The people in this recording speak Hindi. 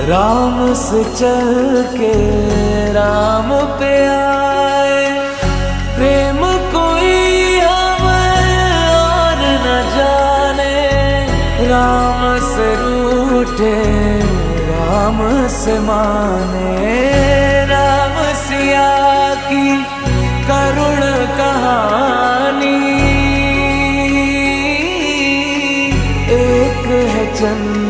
राम से चल के राम पे आए। प्रेम कोई हमें और न जाने, राम से रूठे राम से माने। राम सिया की करुण कहानी, एक है चंद